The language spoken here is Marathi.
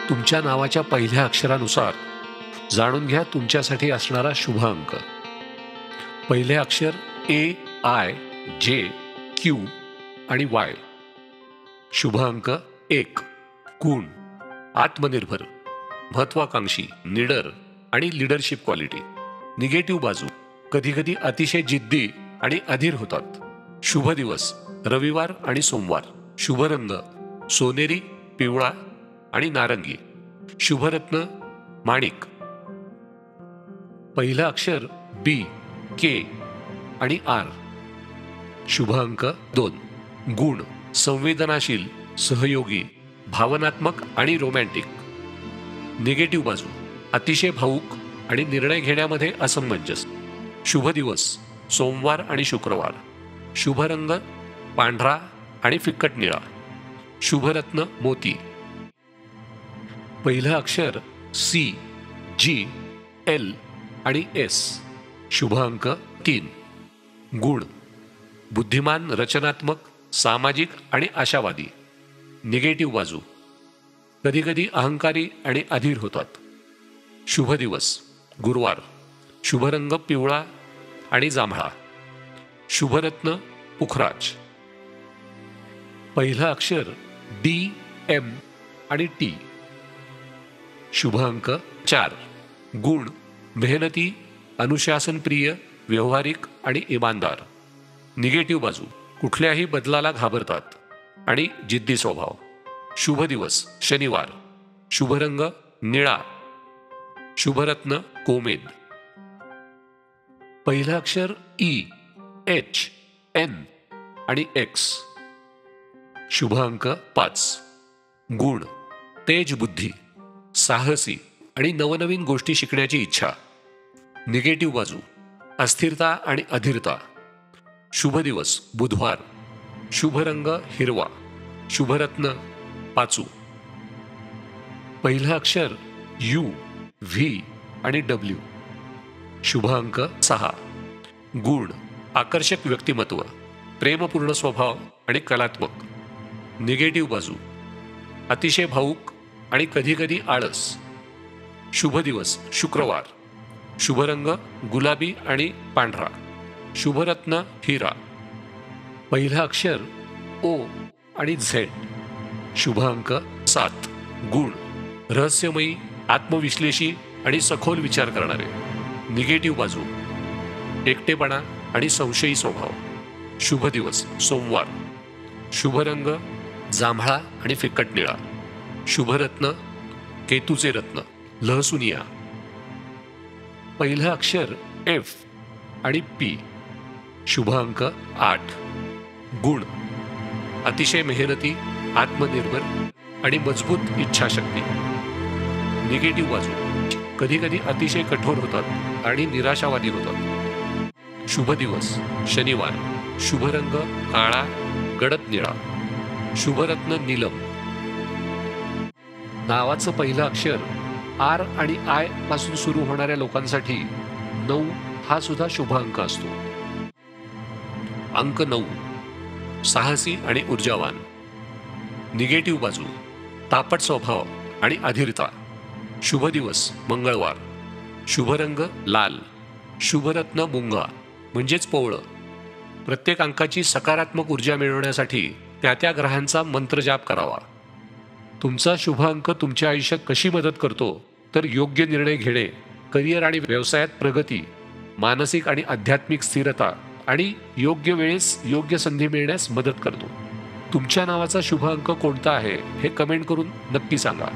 तुमच्या नावाच्या पहिल्या अक्षरानुसार जाणून घ्या तुमच्यासाठी असणारा शुभ अंक. पहिले अक्षर AIJQ आणि Y. शुभ अंक 1. गुण, आत्मनिर्भर, महत्वाकांक्षी, निडर आणि लीडरशिप क्वालिटी. निगेटिव्ह बाजू, कधी कधी अतिशय जिद्दी आणि अधीर होतात. शुभ दिवस रविवार आणि सोमवार. शुभ रंग सोनेरी, पिवळा आणि नारंगी. शुभरत्न माणिक. पहिलं अक्षर B, K आणि R. शुभ अंक 2. गुण संवेदनाशील, सहयोगी, भावनात्मक आणि रोमॅन्टिक. निगेटिव्ह बाजू अतिशय भावुक आणि निर्णय घेण्यामध्ये असमंजस. शुभ दिवस सोमवार आणि शुक्रवार. शुभ रंग पांढरा आणि फिक्कट निळा. शुभरत्न मोती. पहिलं अक्षर C, G, L आणि S. शुभ अंक 3. गुण बुद्धिमान, रचनात्मक, सामाजिक आणि आशावादी. निगेटिव्ह बाजू कधी कधी अहंकारी आणि अधीर होतात. शुभ दिवस गुरुवार. शुभ रंग पिवळा आणि जांभळा. शुभरत्न पुखराज. पहिलं अक्षर D, M आणि T. शुभ अंक 4. गुण मेहनती, अनुशासनप्रिय, व्यवहारिक आणि इमानदार. निगेटिव्ह बाजू कुठल्याही बदलाला घाबरतात आणि जिद्दी स्वभाव. शुभ दिवस शनिवार. शुभ रंग निळा. शुभरत्न कोमेद. पहिलं अक्षर E, H, N आणि X. शुभ अंक 5. गुण तेज बुद्धी, साहसी आणि नवनवीन गोष्टी शिकण्याची इच्छा. निगेटिव्ह बाजू अस्थिरता आणि अधीरता. शुभ दिवस बुधवार. शुभ रंग हिरवा. शुभरत्न पाचू. पहिलं अक्षर U, V आणि W. शुभ अंक 6. गुण आकर्षक व्यक्तिमत्व, प्रेमपूर्ण स्वभाव आणि कलात्मक. निगेटिव्ह बाजू अतिशय भावुक आणि कधी कधी आळस. शुभ दिवस शुक्रवार. शुभ रंग गुलाबी आणि पांढरा. शुभरत्न हिरा. पहिलं अक्षर O आणि Z. शुभ अंक 7. गुण रहस्यमयी, आत्मविश्लेषी आणि सखोल विचार करणारे. निगेटिव्ह बाजू एकटेपणा आणि संशयी स्वभाव. शुभ दिवस सोमवार. शुभ रंग जांभळा आणि फिक्कट निळा. शुभरत्न केतूचे रत्न, लहसुनिया. पहिलं अक्षर F आणि P. शुभ अंक 8. गुण अतिशय मेहनती, आत्मनिर्भर आणि मजबूत इच्छाशक्ती. निगेटिव्ह बाजू कधी कधी अतिशय कठोर होतात आणि निराशावादी होतात. शुभ दिवस शनिवार. शुभ रंग काळा, गडद निळा. शुभरत्न नीलम. नावाचं पहिलं अक्षर R आणि I पासून सुरू होणाऱ्या लोकांसाठी 9 हा सुद्धा शुभ अंक असतो. अंक 9 साहसी आणि ऊर्जावान. निगेटिव्ह बाजू तापट स्वभाव आणि अधीरता. शुभ दिवस मंगळवार. शुभ रंग लाल. शुभरत्न मुंगा म्हणजेच पोवळं. प्रत्येक अंकाची सकारात्मक ऊर्जा मिळवण्यासाठी त्या त्या ग्रहांचा मंत्रजाप करावा. तुमचा शुभ अंक तुमच्या आयुष्यात कशी मदत करतो तर योग्य निर्णय घेणे, करिअर आणि व्यवसायात प्रगती, मानसिक आणि आध्यात्मिक स्थिरता आणि योग्य वेळेस योग्य संधी मिळण्यास मदत करतो. तुमच्या नावाचा शुभ अंक कोणता आहे हे कमेंट करून नक्की सांगा.